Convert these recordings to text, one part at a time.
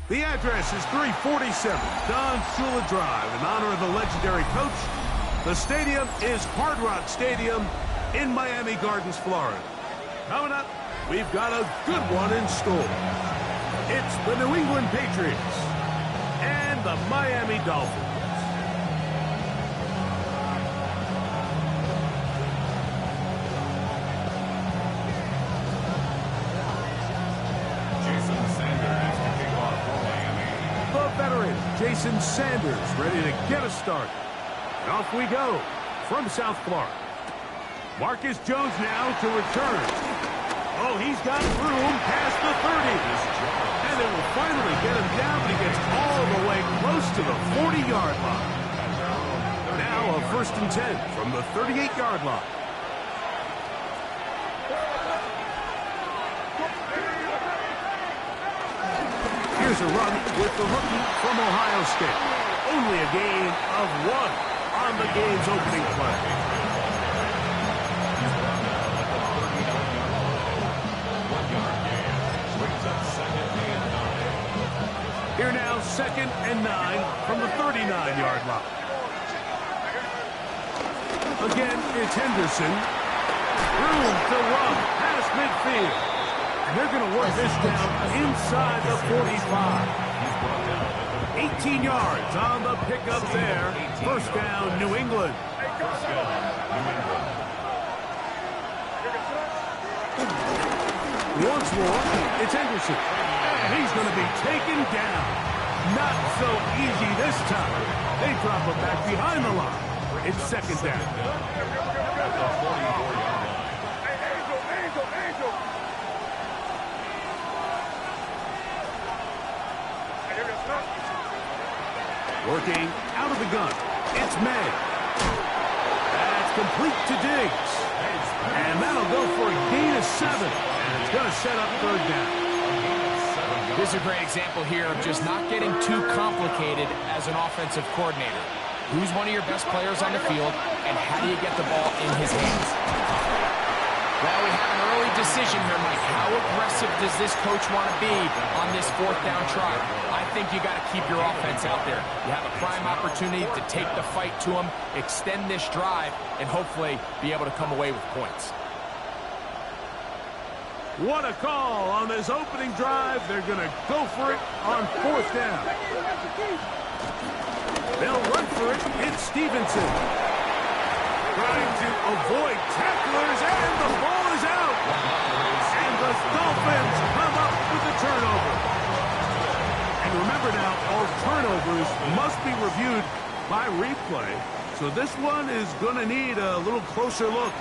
The address is 347 Don Shula Drive. In honor of the legendary coach, the stadium is Hard Rock Stadium in Miami Gardens, Florida. Coming up, we've got a good one in store. It's the New England Patriots and the Miami Dolphins. Jason Sanders ready to get us started. And off we go from South Florida. Marcus Jones now to return. Oh, he's got room past the 30. And it will finally get him down, but he gets all the way close to the 40-yard line. Now a 1st and 10 from the 38-yard line. Here's a run with the rookie from Ohio State. Only a gain of 1 on the game's opening play. Here now, 2nd and 9 from the 39-yard line. Again, it's Henderson. Room to run past midfield. They're going to work this down inside the 45. 18 yards on the pickup there. 1st down, New England. Once more, it's Henderson. And he's going to be taken down. Not so easy this time. They drop him back behind the line. It's 2nd down. Working out of the gun. It's May. That's complete to Diggs. And that'll go for a gain of 7. And it's going to set up 3rd down. This is a great example here of just not getting too complicated as an offensive coordinator. Who's one of your best players on the field, and how do you get the ball in his hands? Well, we have an early decision here, Mike. How aggressive does this coach want to be on this 4th down try? I think you got to keep your offense out there. You have a prime opportunity to take the fight to him, extend this drive, and hopefully be able to come away with points. What a call on this opening drive. They're going to go for it on 4th down. They'll run for it. It's Stevenson. Trying to avoid tacklers, and the ball is out. And the Dolphins come up with the turnover. And remember now, all turnovers must be reviewed by replay. So this one is going to need a little closer look.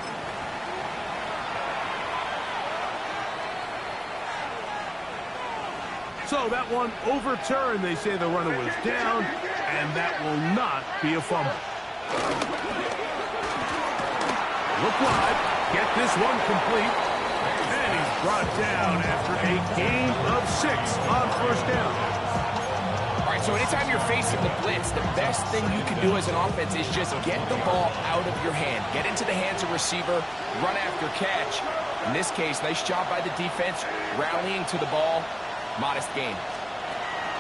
So that one overturned. They say the runner was down, and that will not be a fumble. Look wide. Get this one complete. And he's brought down after a gain of 6 on 1st down. All right, so anytime you're facing the blitz, the best thing you can do as an offense is just get the ball out of your hand. Get into the hands of receiver, run after catch. In this case, nice job by the defense, rallying to the ball. Modest gain.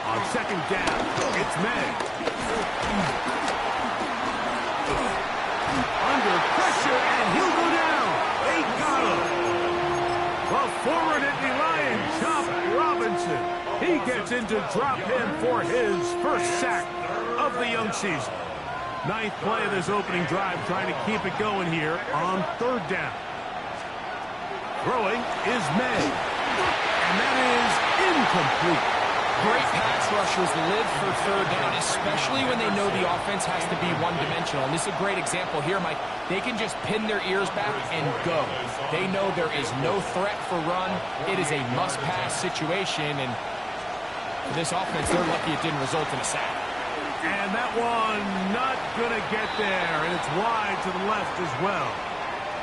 On 2nd down, it's May. Under pressure, and he'll go down. They got him. The forward Nittany Lion, Chop Robinson. He gets into drop in for his 1st sack of the young season. 9th play of this opening drive, trying to keep it going here on 3rd down. Throwing is May. And that is incomplete. Great pass rushers live for 3rd down, especially when they know the offense has to be one-dimensional. And this is a great example here, Mike. They can just pin their ears back and go. They know there is no threat for run. It is a must-pass situation, and for this offense, they're lucky it didn't result in a sack. And that one not going to get there, and it's wide to the left as well.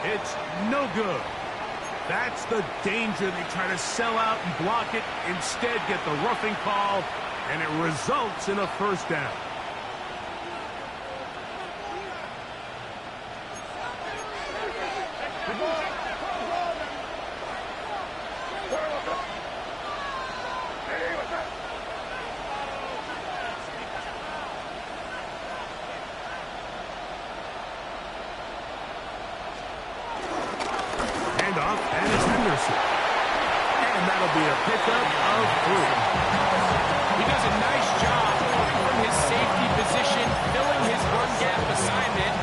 It's no good. That's the danger. They try to sell out and block it, instead get the roughing call, and it results in a first down. And it's Henderson. And that'll be a pickup of 3. He does a nice job coming from his safety position, filling his run gap assignment.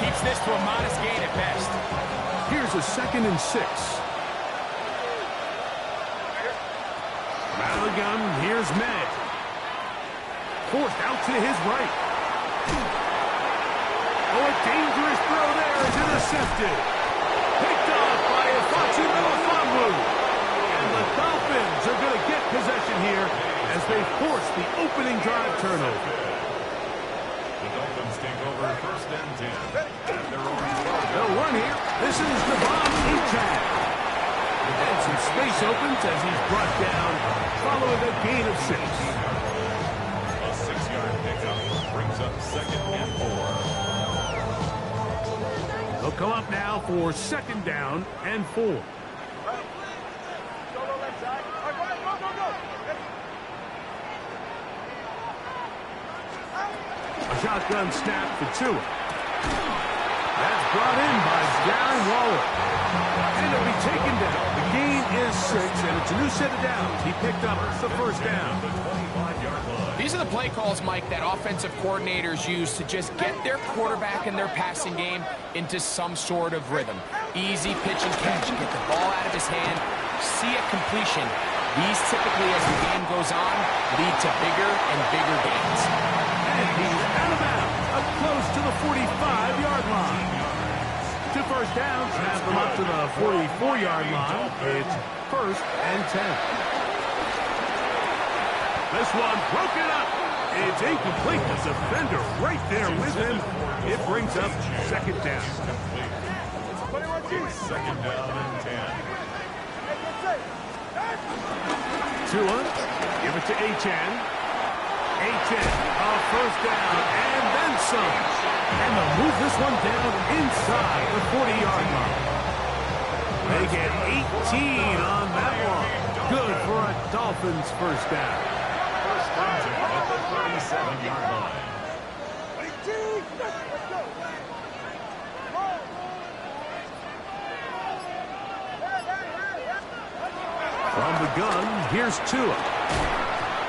Keeps this to a modest gain at best. Here's a 2nd and 6. Out of the gun, here's May. Forced out to his right. Oh, a dangerous throw there is intercepted. Picked off by Ifachi Melifonwu. And the Dolphins are going to get possession here as they force the opening drive turnover. The Dolphins take over 1st and 10. They'll run here. This is Devon Achane. And some space opens as he's brought down following a gain of 6. A 6-yard pickup brings up 2nd and 4. They'll come up now for 2nd down and 4. A shotgun snap for Tua. That's brought in by Darren Waller. And it'll be taken down. The gain is 6, and it's a new set of downs. He picked up the first down. These are the play calls, Mike, that offensive coordinators use to just get their quarterback and their passing game into some sort of rhythm. Easy pitch and catch, get the ball out of his hand, see a completion. These typically, as the game goes on, lead to bigger and bigger gains. And he's out of bounds, up close to the 45-yard line. 2 first downs, snap them up to the 44-yard line. It's 1st and 10. This one broken up. It's incomplete. The defender right there with him. It brings up 2nd down. 2nd down and 10. Tua, give it to Achane. Achane, a first down, and then some. And they'll move this one down inside the 40-yard line. They get 18 on that one. Good for a Dolphins first down. At the 37-yard line. From the gun, here's Tua.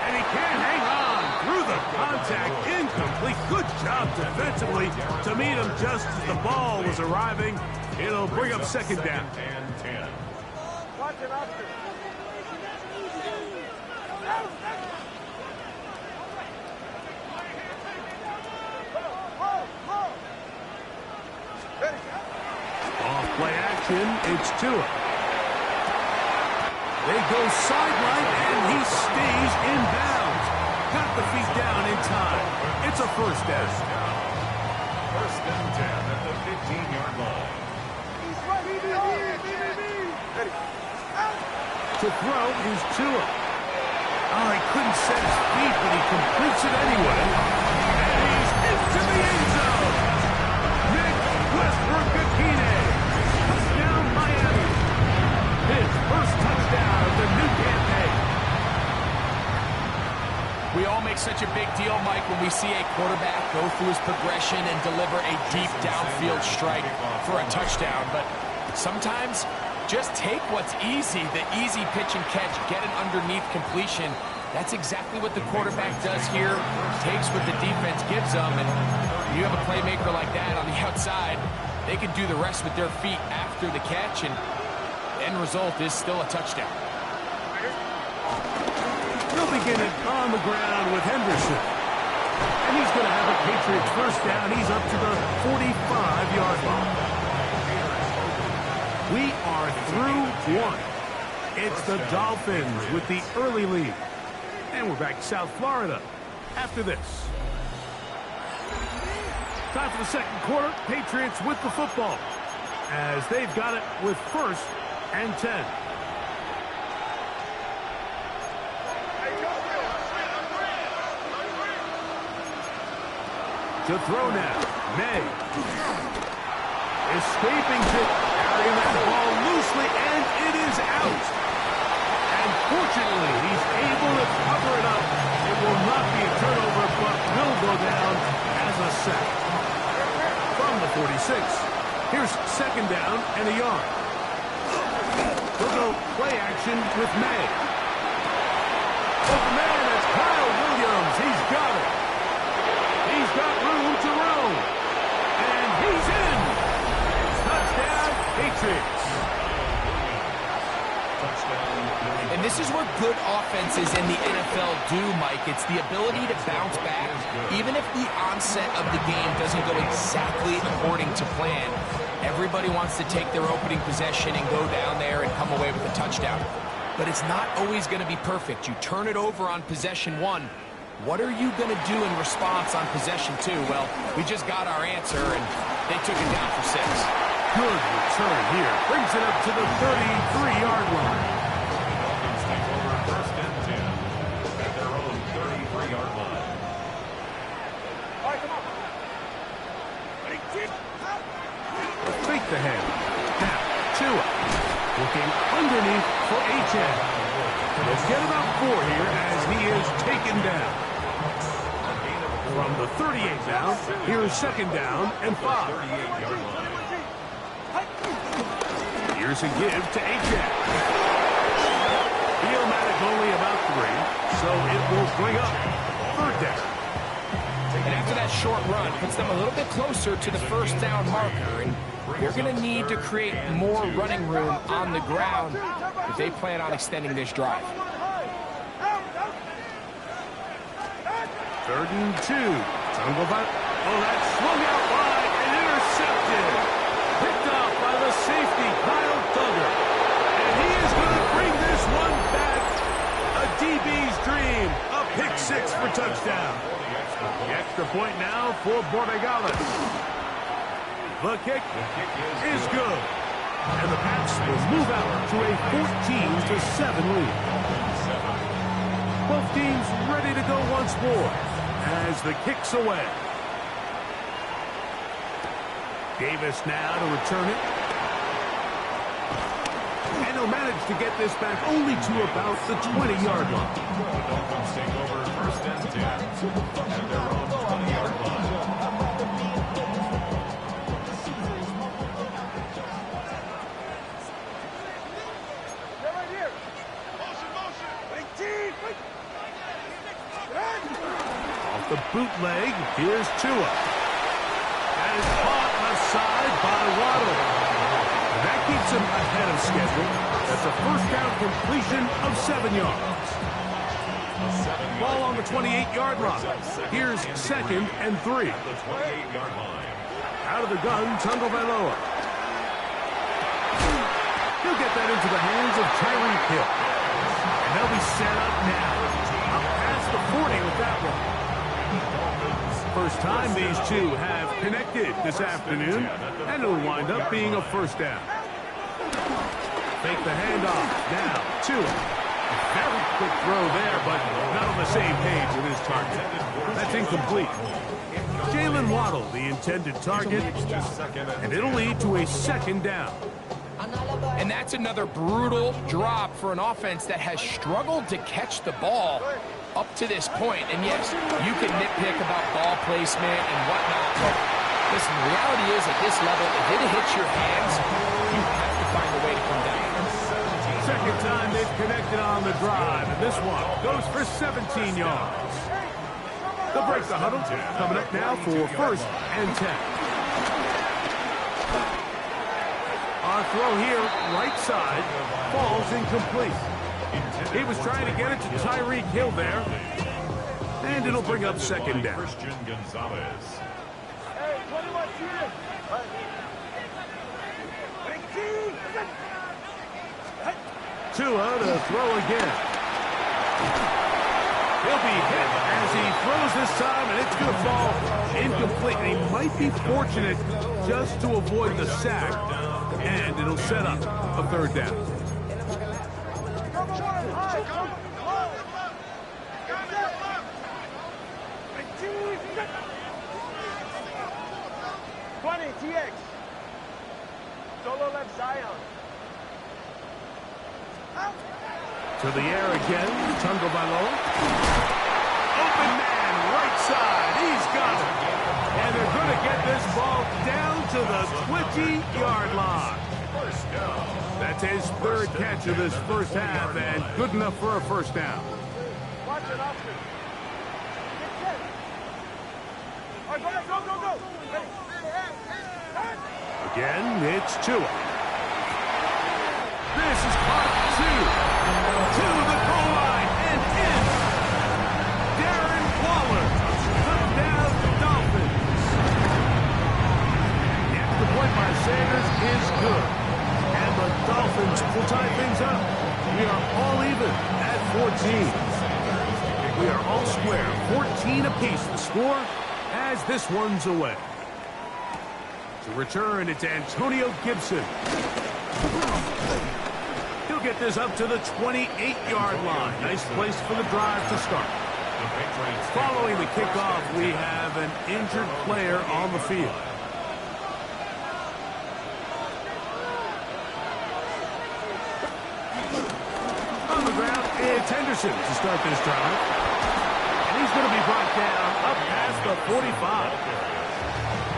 And he can't hang on through the contact. Incomplete. Good job defensively to meet him just as the ball was arriving. It'll bring up 2nd down. And 10. Off play action, it's Tua. They go sideline, and he stays in bounds. Got the feet down in time. It's a first down. 1st and 10 at the 15-yard line. To throw is Tua. Oh, he couldn't set his feet, but he completes it anyway. And he's into the end zone. Nick Westbrook-Akine. Touchdown, Miami. His first touchdown of the new campaign. We all make such a big deal, Mike, when we see a quarterback go through his progression and deliver a deep downfield strike for a touchdown. But sometimes, just take what's easy, the easy pitch and catch, get an underneath completion. That's exactly what the quarterback does here. Takes what the defense gives them, and when you have a playmaker like that on the outside, they can do the rest with their feet after the catch, and the end result is still a touchdown. They'll begin it on the ground with Henderson. And he's going to have a Patriots first down. He's up to the 45-yard line. We are through one. It's the Dolphins with the early lead. And we're back to South Florida after this. Time for the second quarter. Patriots with the football as they've got it with 1st and 10. To throw now. May. Escaping to carrying that ball loosely, and it is out. And fortunately, he's able to cover it up. It will not be a turnover, but will go down as a sack. From the 46. Here's 2nd down and a yard. We'll go play action with May. Open man, that's Kyle Williams. He's got it. He's got room to roam. And he's in. Touchdown, Patriots. And this is what good offenses in the NFL do, Mike. It's the ability to bounce back. Even if the onset of the game doesn't go exactly according to plan, everybody wants to take their opening possession and go down there and come away with a touchdown. But it's not always going to be perfect. You turn it over on possession 1. What are you going to do in response on possession 2? Well, we just got our answer, and they took it down for 6. Good return here. Brings it up to the 33-yard line. Dolphins take over 1st and 10 at their own 33-yard line. Fake the hand. Now, Tua. Looking underneath for Achane. He'll get about 4 here as he is taken down. From the 38 now, here's 2nd down and 5. 38-yard line. Here's a give to Achane. Theomatic only about 3, so it will bring up 3rd down. And after that short run, puts them a little bit closer to the 1st down marker. And they're going to need to create more running room on the ground if they plan on extending this drive. 3rd and 2. Oh, that's swung out wide and intercepted. Picked up by the safety, Kyle Duggar. And he is going to bring this one back. A DB's dream. A pick 6 for touchdown. The extra point now for Borregales. The kick is good. And the Pats will move out to a 14-7 lead. Both teams ready to go once more as the kick's away. Davis now to return it. And he'll manage to get this back only to about the 20-yard line. The Dolphins take over 1st and 10 at their own 20-yard line. Off the bootleg, here's Tua. That is caught aside by Waddle. That keeps him ahead of schedule. That's a 1st down completion of 7 yards. Ball on the 28-yard line. Here's 2nd and 3. At the 28-yard line. Out of the gun, Tagovailoa. He'll get that into the hands of Tyreek Hill. And they'll be set up now. Up past the 40 with that one. First time these two have connected this afternoon, and it'll wind up being a 1st down. Fake the handoff. Now, Tua. Very quick throw there, but not on the same page with his target. That's incomplete. Jalen Waddle, the intended target, and it'll lead to a 2nd down. And that's another brutal drop for an offense that has struggled to catch the ball up to this point. And yes, you can nitpick about ball placement and whatnot, but listen, the reality is at this level, if it hits your hands, you have to find a way to come down. 2nd time they've connected on the drive, and this one goes for 17 yards. They'll break the huddle. Coming up now for 1st and 10. Our throw here, right side, falls incomplete. He was trying to get it to Tyreek Hill there. And it'll bring up 2nd down. Christian Gonzalez. Tua to throw again. He'll be hit as he throws this time, and it's going to fall Incomplete. And he might be fortunate just to avoid the sack. And it'll set up a third down. TX. Solo left Zion. To the air again. Tagovailoa. Open man, right side. He's got it. And they're going to get this ball down to the 20-yard line. That's his third catch of this first half, and good enough for a first down. Watch it, Oscar. Get set. All right, go. Ready. Again, it's Tua. This is caught to the goal line and in. Darren Waller, touchdown Dolphins. The extra point by Sanders is good. And the Dolphins will tie things up. We are all even at 14. We are all square, 14 apiece the score as this one's away. To return, it's Antonio Gibson. He'll get this up to the 28-yard line. Nice place for the drive to start. Following the kickoff, we have an injured player on the field. On the ground, it's Henderson to start this drive. And he's going to be brought down up past the 45.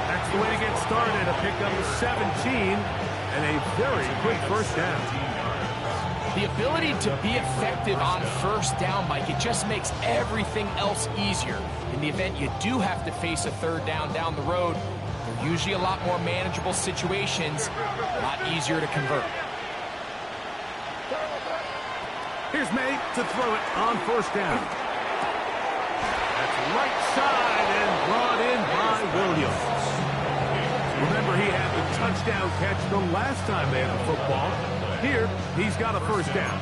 That's the way to get started. A pickup of 17 and a very quick first down. The ability to be effective on first down, Mike, it just makes everything else easier. In the event you do have to face a third down the road, they're usually a lot more manageable situations, a lot easier to convert. Here's May to throw it on first down. That's right side and brought in by Williams. Remember, he had the touchdown catch the last time they had the football. Here, he's got a first down.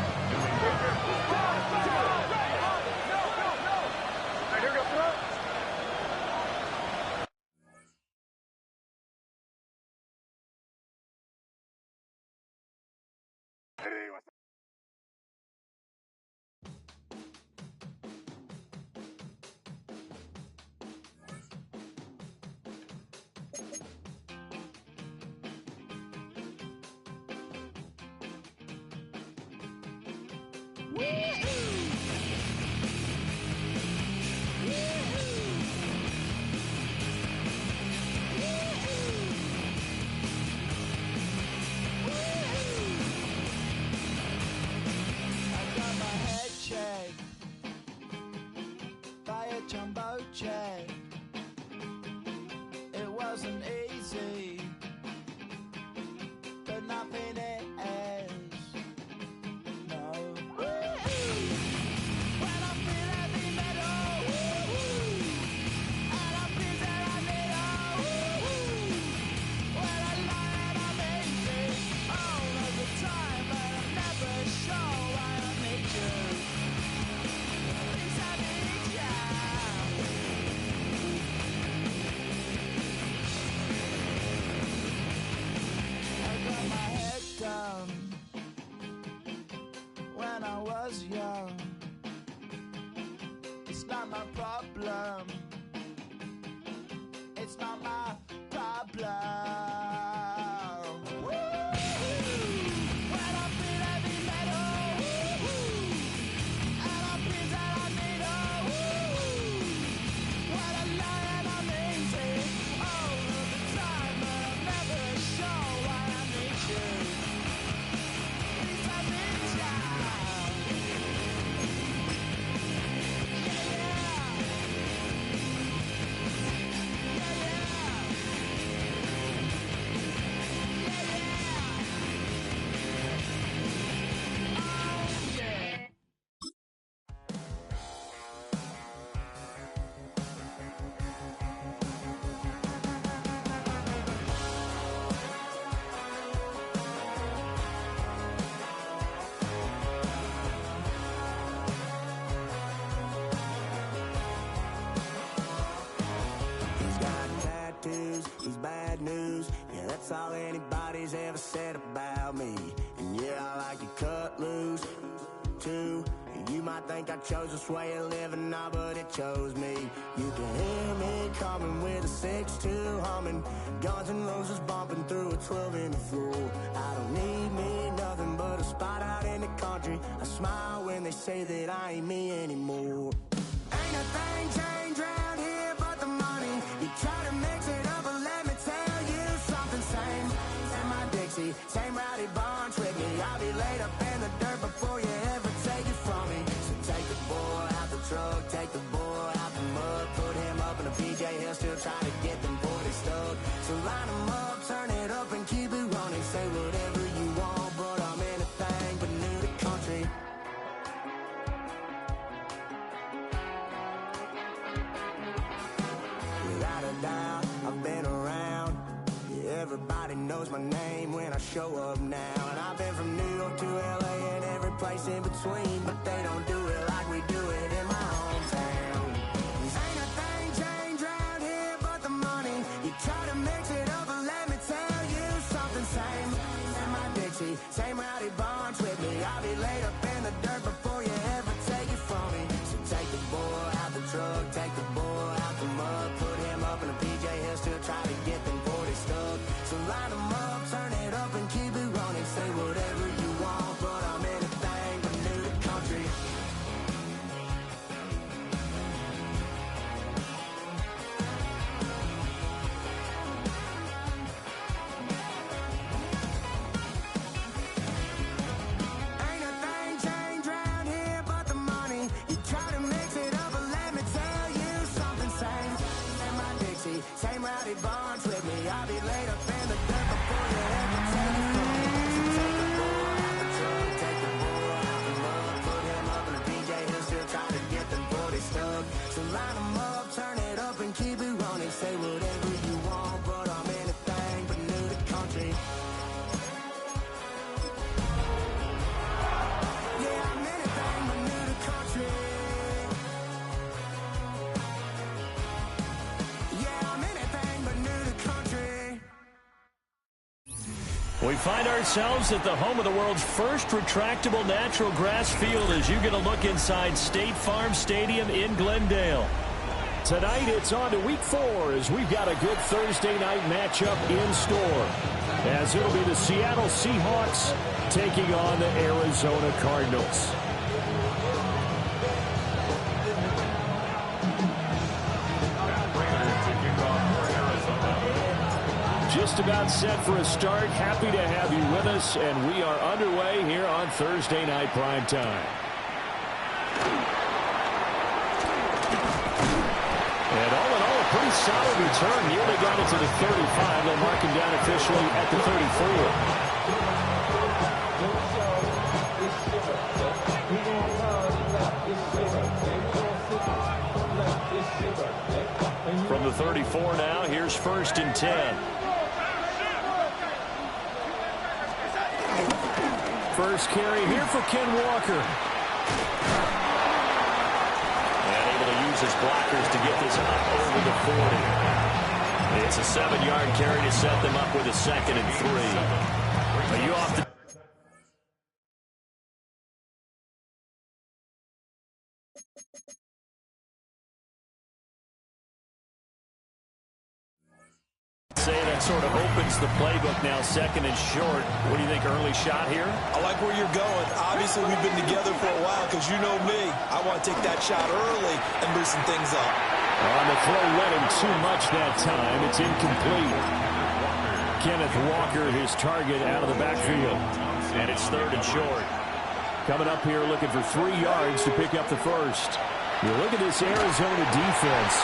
It wasn't easy, but nothing is. No. When I feel heavy metal, and I feel that I need when I lie and I'm easy all of the time, but I'm never sure why I need you. Things I need, yeah. think I chose this way of living now, but it chose me. You can hear me coming with a 6-2 humming, Guns N' Roses bumping through a 12 in the floor. I don't need me nothing but a spot out in the country. I smile when they say that I ain't me anymore. Ain't a thing changed round here but the money. You try to mix it up, but let me tell you something. Same in my Dixie, same rowdy bunch with me. I'll be laid up in the dirt before you ever take it from me. So take the boy out the truck, take the boy out the mud, put him up in a PJ, he'll still try to get them 40 stuck. So line him up, turn it up and keep it running. Say whatever you want, but I'm anything but new to country. Without a doubt, I've been around. Yeah, everybody knows my name when I show up now. And I've been from New York to LA and every place in between, but they don't do it like we do it in my hometown. Ain't a thing changed round here but the money. You try to mix it up, but let me tell you something. Same in my Dixie, same rowdy bunch with me. I'll be laid up in the dirt before you ever take it from me. So take the boy out the truck, take the boy out the mud, put him up in a PJ, he'll still try to get them 40 stuck. So line him up, turn it up and keep it running. Say whatever you want, but I'm anything but new to country. Ain't a thing changed round here but the money. You try to mix it up, but let me tell you something. Same in my Dixie, same rowdy bunch with me. I'll be laid up in the dirt before you ever take it from me. So take the boy out the truck, take the boy out the mud, put him up in a PJ, he'll still try to get them 40 stuck. So line him up, turn it up and keep it running. Say whatever you want, but I'm anything but new to country. Yeah, I'm anything but new to country. Yeah, I'm anything but new to country. We find ourselves at the home of the world's first retractable natural grass field as you get a look inside State Farm Stadium in Glendale. Tonight it's on to week 4 as we've got a good Thursday night matchup in store. As it'll be the Seattle Seahawks taking on the Arizona Cardinals. Just about set for a start. Happy to have you with us, and we are underway here on Thursday Night Prime Time. And all in all, a pretty solid return. Nearly got it to the 35. They'll mark him down officially at the 34. From the 34 now, here's 1st and 10. First carry here for Ken Walker. And able to use his blockers to get this up over the 40. It's a 7-yard carry to set them up with a 2nd and 3. Are you off the... Say that sort of opens the playbook now, 2nd and short. What do you think, early shot here? I like where you're going. Obviously, we've been together for a while because you know me. I want to take that shot early and loosen things up. On the throw, led him too much that time. It's incomplete. Kenneth Walker, his target, out of the backfield. And it's 3rd and short. Coming up here looking for 3 yards to pick up the first. You look at this Arizona defense.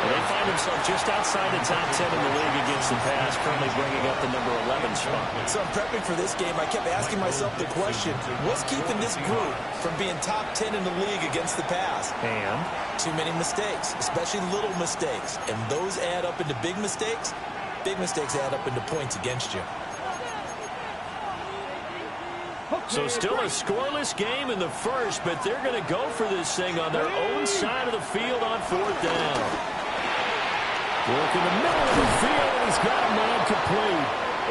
They find themselves just outside the top 10 in the league against the pass, currently bringing up the number 11 spot. So I'm prepping for this game. I kept asking myself the question, what's keeping this group from being top 10 in the league against the pass? And? Too many mistakes, especially little mistakes. And those add up into big mistakes. Big mistakes add up into points against you. So still a scoreless game in the first, but they're going to go for this thing on their own side of the field on 4th down. Work in the middle of the field, and he's got a man complete.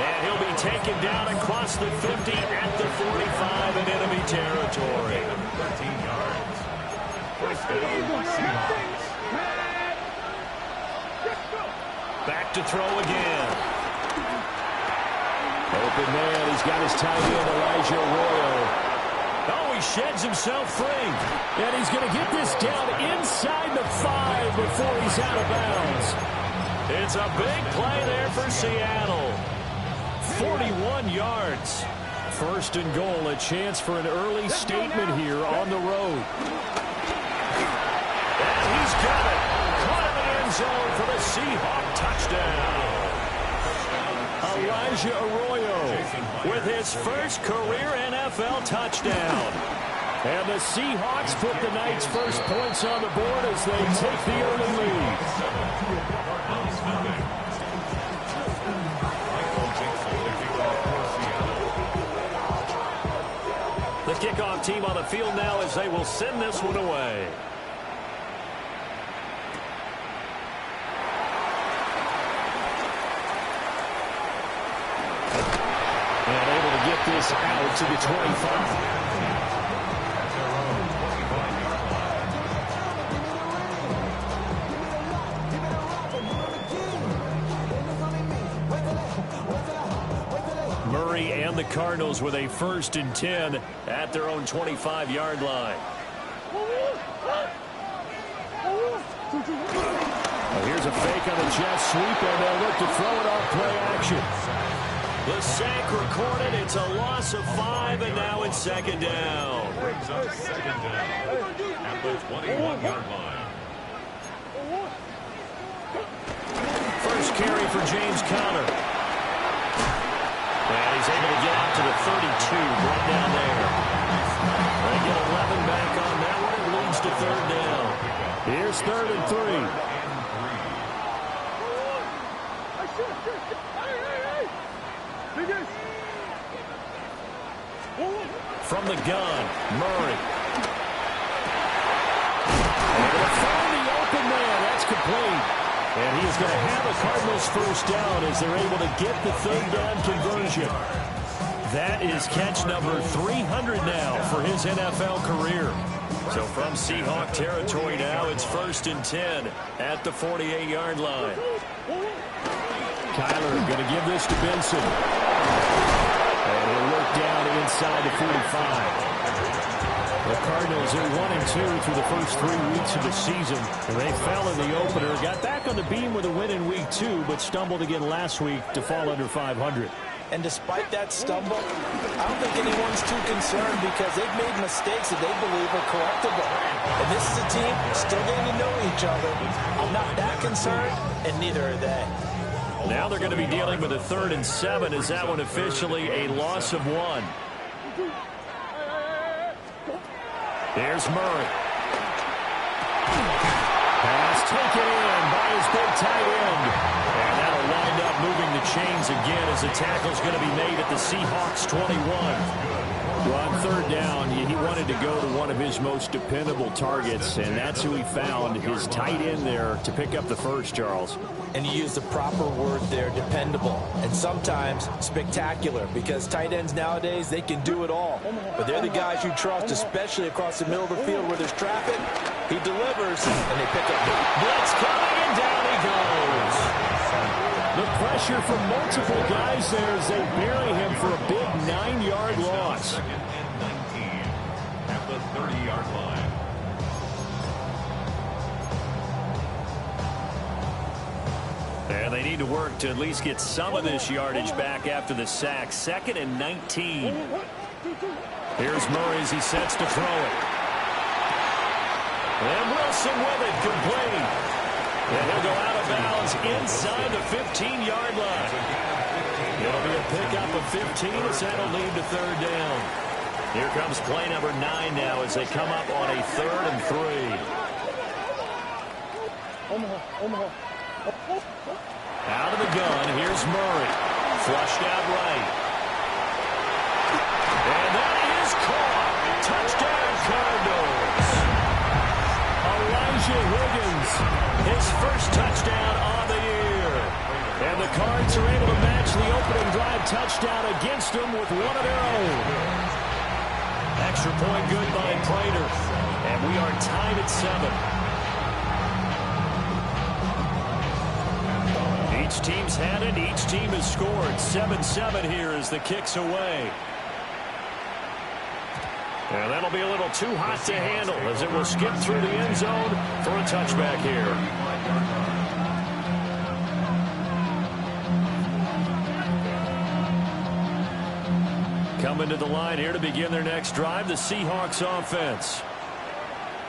And he'll be taken down across the 50 at the 45 in enemy territory. 13 yards. First down, Seahawks. Back to throw again. Open man. He's got his tight end, Elijah Arroyo. Oh, he sheds himself free. And he's going to get this down inside the 5 before he's out of bounds. It's a big play there for Seattle. 41 yards. First and goal, a chance for an early statement here on the road. And he's got it. Caught in the end zone for the Seahawk touchdown. Elijah Arroyo with his first career NFL touchdown. And the Seahawks put the Knights' first points on the board as they take the early lead. The kickoff team on the field now as they will send this one away. And able to get this out to the 25. Murray and the Cardinals with a 1st and 10 at their own 25-yard line. Well, here's a fake on the jet sweep, and they'll look to throw it off play action. The sack recorded. It's a loss of 5, and now it's 2nd down. Brings up 2nd down at the 21-yard line. First carry for James Conner. And he's able to get out to the 32, right down there. They get 11 back on that one. It leads to 3rd down. Here's 3rd and 3. From the gun, Murray. Able to find the open man. That's complete. And he is going to have a Cardinals first down as they're able to get the 3rd down conversion. That is catch number 300 now for his NFL career. So from Seahawk territory now, it's 1st and 10 at the 48-yard line. Kyler going to give this to Benson. And he'll work down inside the 45. The Cardinals are 1-2 through the first 3 weeks of the season. They fell in the opener, got back on the beam with a win in week 2, but stumbled again last week to fall under 500. And despite that stumble, I don't think anyone's too concerned because they've made mistakes that they believe are correctable. And this is a team still getting to know each other. I'm not that concerned, and neither are they. Now they're going to be dealing with a 3rd and 7. Is that one officially a loss of 1? There's Murray. Pass taken in by his big tight end. And that'll wind up moving the chains again as the tackle's going to be made at the Seahawks 21. Well, on 3rd down, he wanted to go to one of his most dependable targets, and that's who he found, his tight end there, to pick up the first, Charles. And you use the proper word there, dependable, and sometimes spectacular, because tight ends nowadays, they can do it all. But they're the guys you trust, especially across the middle of the field where there's traffic. He delivers, and they pick up. Blitz coming, and down he goes. The pressure from multiple guys there as they bury him for a big 9-yard loss. 2nd and 19 at the 30-yard line. And they need to work to at least get some of this yardage back after the sack. 2nd and 19. Here's Murray as he sets to throw it. And Wilson with it, complete. And he'll go out of bounds inside the 15-yard line. It'll be a pickup of 15 as that'll lead to 3rd down. Here comes play number 9 now as they come up on a 3rd and 3. Out of the gun, here's Murray. Flushed out right. And that is caught. Touchdown, Cardinals. Elijah Higgins, his first touchdown on the year. And the Cards are able to match the opening drive touchdown against them with one of their own. Extra point good by Prater. And we are tied at 7. Each team's had it. Each team has scored. 7-7 here as the kick's away. And that'll be a little too hot to handle as it will skip through the end zone for a touchback here. Coming to the line here to begin their next drive, the Seahawks offense.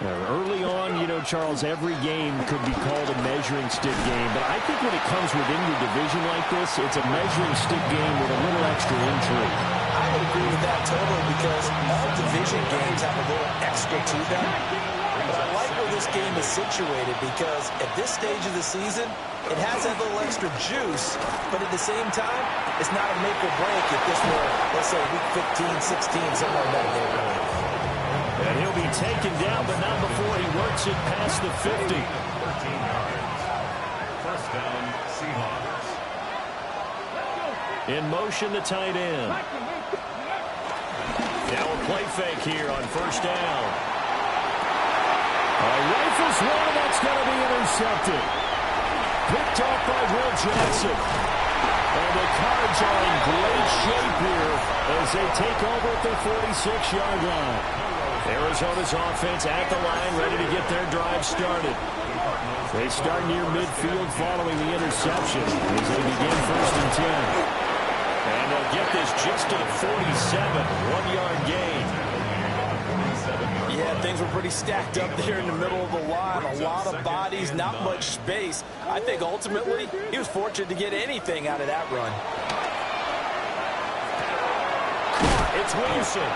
Early on, you know, Charles, every game could be called a measuring stick game. But I think when it comes within your division like this, it's a measuring stick game with a little extra intrigue. I would agree with that totally because all division games have a little extra to them. But I like where this game is situated because at this stage of the season, it has that little extra juice, but at the same time, it's not a make or break if this were, let's say, week 15, 16, somewhere in that neighborhood. And he'll be taken down, but not before he works it past the 50. 13 yards. First down, Seahawks. In motion, the tight end. Now a play fake here on first down. Rifles one, that's going to be intercepted. Picked off by Will Jackson. And the Cards are in great shape here as they take over at their 46-yard line. Arizona's offense at the line, ready to get their drive started. They start near midfield following the interception as they begin first and 10. And they'll get this just to the 47, 1-yard gain. Yeah, things were pretty stacked up there in the middle of the line. A lot of bodies, not much space. I think ultimately he was fortunate to get anything out of that run. It's Wilson.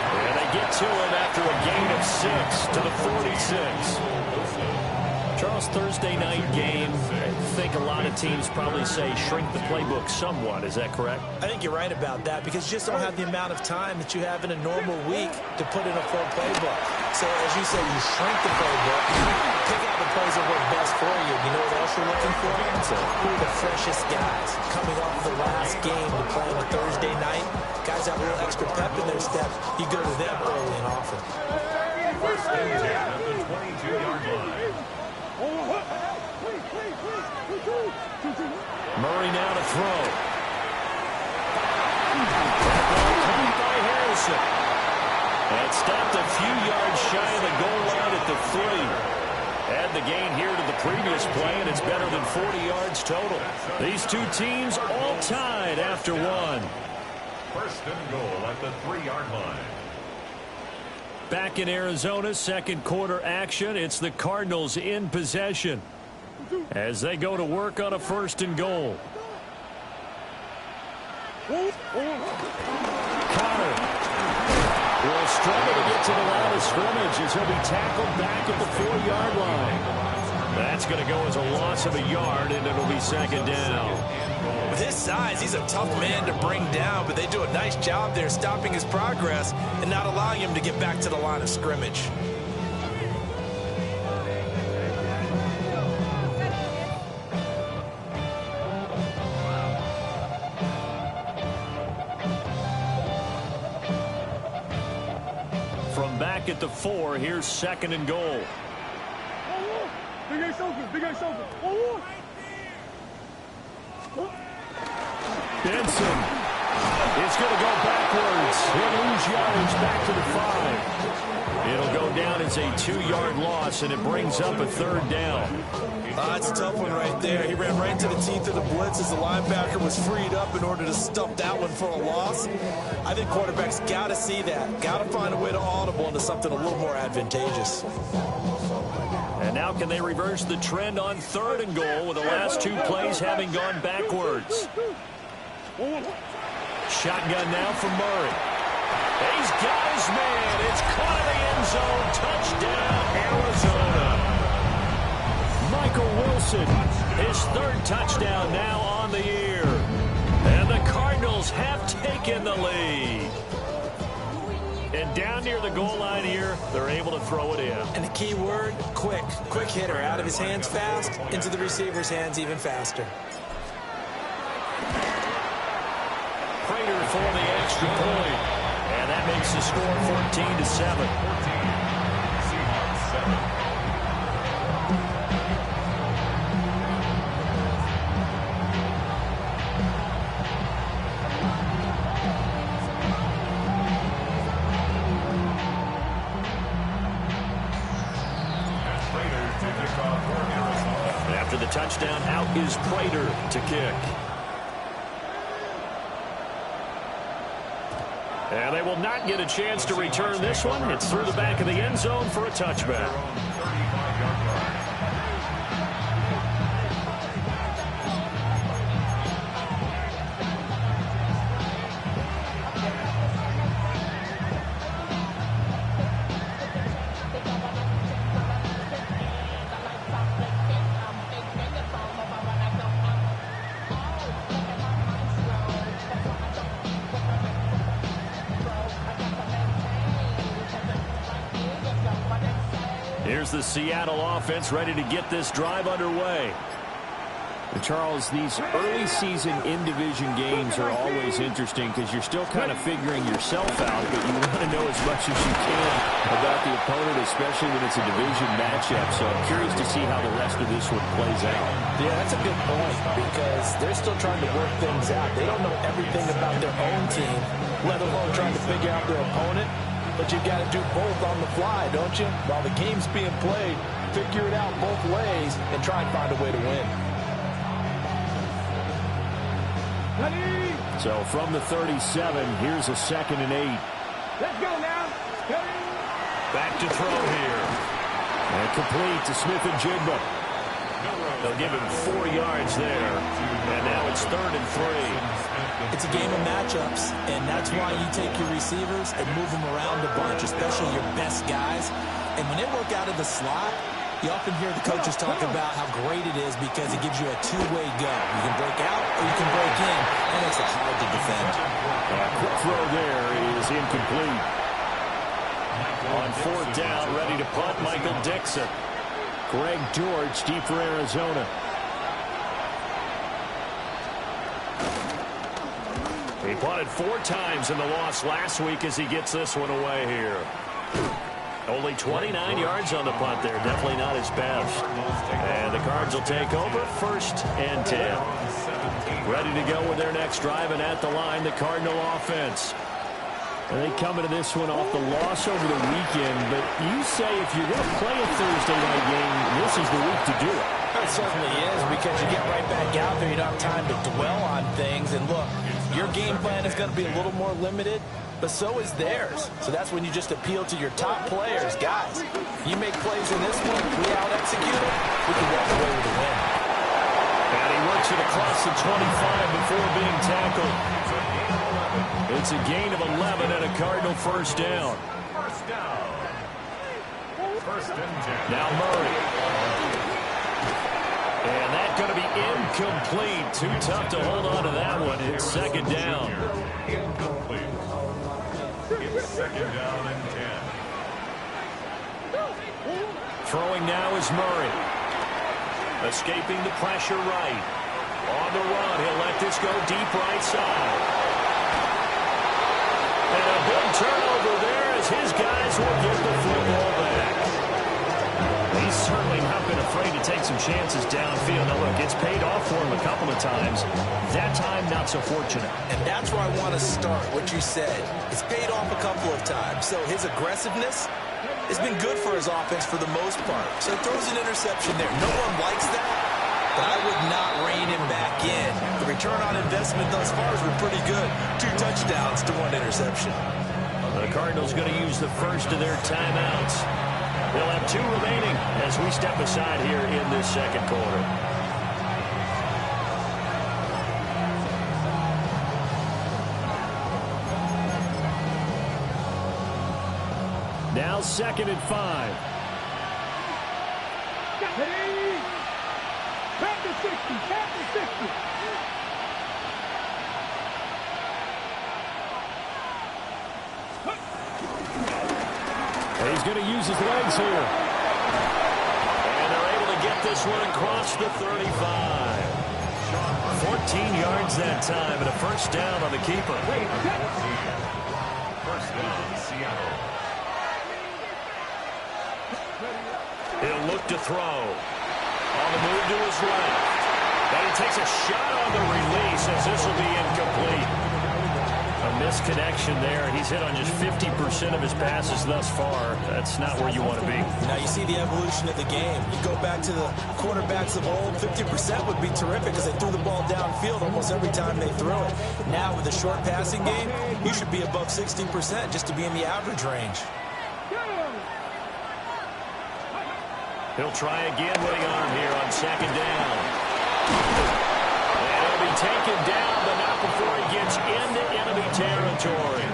And they get to him after a gain of 6 to the 46. Charles, Thursday night game, I think a lot of teams probably say shrink the playbook somewhat. Is that correct? I think you're right about that because you just don't have the amount of time that you have in a normal week to put in a full playbook. So as you said, you shrink the playbook, pick out the plays that work best for you. You know what else you're looking for? So the freshest guys coming off the last game to play on a Thursday night. Guys have a little extra pep in their step. You go to them early and often. First and 10 at the 22-yard line. Murray now to throw. That ball caught by Harrison. And stopped a few yards shy of the goal line at the 3. Add the gain here to the previous play, and it's better than 40 yards total. These two teams all tied after one. First and goal at the 3-yard line. Back in Arizona, second quarter action. It's the Cardinals in possession as they go to work on a first and goal. Connor will struggle to get to the line of scrimmage as he'll be tackled back at the 4-yard line. That's going to go as a loss of a yard, and it'll be second down. With his size, he's a tough man to bring down, but they do a nice job there stopping his progress and not allowing him to get back to the line of scrimmage. From back at the 4, here's second and goal. Benson is going to go backwards. He'll lose yardage back to the 5. It'll go down as a 2-yard loss, and it brings up a third down. That's a tough one right there. He ran right into the teeth of the blitz as the linebacker was freed up in order to stuff that one for a loss. I think quarterbacks got to see that. Got to find a way to audible into something a little more advantageous. And now can they reverse the trend on third and goal with the last 2 plays having gone backwards? Shotgun now from Murray. He's got his man. It's caught in the end zone. Touchdown, Arizona. Michael Wilson, his 3rd touchdown now on the year. And the Cardinals have taken the lead. And down near the goal line here, they're able to throw it in. And the key word, quick. Quick hitter. Out of his hands fast, into the receiver's hands even faster. Prater for the extra point. And that makes the score 14-7. touchdown. Out is Prater to kick. And they will not get a chance to return this one. It's through the back of the end zone for a touchback. Here's the Seattle offense ready to get this drive underway. And Charles, these early season in-division games are always interesting because you're still kind of figuring yourself out, but you want to know as much as you can about the opponent, especially when it's a division matchup. So I'm curious to see how the rest of this one plays out. Yeah, that's a good point because they're still trying to work things out. They don't know everything about their own team, let alone trying to figure out their opponent. But you got to do both on the fly, don't you? While the game's being played, figure it out both ways and try and find a way to win. So from the 37, here's a 2nd and 8. Let's go now. Back to throw here. And complete to Smith and Jigba. They'll give him 4 yards there. And now it's 3rd and 3. It's a game of matchups, and that's why you take your receivers and move them around a bunch, especially your best guys. And when they work out of the slot, you often hear the coaches talk about how great it is because it gives you a two-way go. You can break out or you can break in, and it's hard to defend. Quick throw there is incomplete. On 4th down, ready to punt, Michael Dixon. Greg George, deep for Arizona. He punted 4 times in the loss last week as he gets this one away here. Only 29 yards on the punt there. Definitely not his best. And the Cards will take over 1st and 10. Ready to go with their next drive, and at the line, the Cardinal offense. And they come into this one off the loss over the weekend, but you say if you're going to play a Thursday night game, this is the week to do it. It certainly is because you get right back out there. You don't have time to dwell on things. And look, your game plan is going to be a little more limited, but so is theirs. So that's when you just appeal to your top players. Guys, you make plays in this one, we out-execute it, we can walk away with a win. And he works it across the 25 before being tackled. It's a gain of 11 and a Cardinal 1st down. 1st down. 1st and 10. Now Murray. And that's going to be incomplete. Too tough to hold on to that one. It's 2nd down. Incomplete. It's 2nd down and 10. Throwing now is Murray. Escaping the pressure right. On the run, he'll let this go deep right side. And a big turnover there as his guys will get the football back. He's certainly not been afraid to take some chances downfield. Now, look, it's paid off for him a couple of times. That time, not so fortunate. And that's where I want to start, what you said. It's paid off a couple of times. So his aggressiveness has been good for his offense for the most part. So he throws an interception there. No one likes that, but I would not rein him back in. The return on investment thus far has been pretty good. 2 touchdowns to 1 interception. The Cardinals going to use the first of their timeouts. They'll have 2 remaining as we step aside here in this 2nd quarter. Now 2nd and 5. Back to 60. Back to 60. He's going to use his legs here. And they're able to get this one across the 35. 14 yards that time and a 1st down on the keeper. 1st down, Seattle. He'll look to throw. On the move to his left. And he takes a shot on the release as this will be incomplete. A misconnection there. He's hit on just 50% of his passes thus far. That's not where you want to be. Now you see the evolution of the game. You go back to the quarterbacks of old, 50% would be terrific because they threw the ball downfield almost every time they threw it. Now with the short passing game, you should be above 60% just to be in the average range. He'll try again with the arm here on second down. And he'll be taken down, but not before he gets into enemy territory.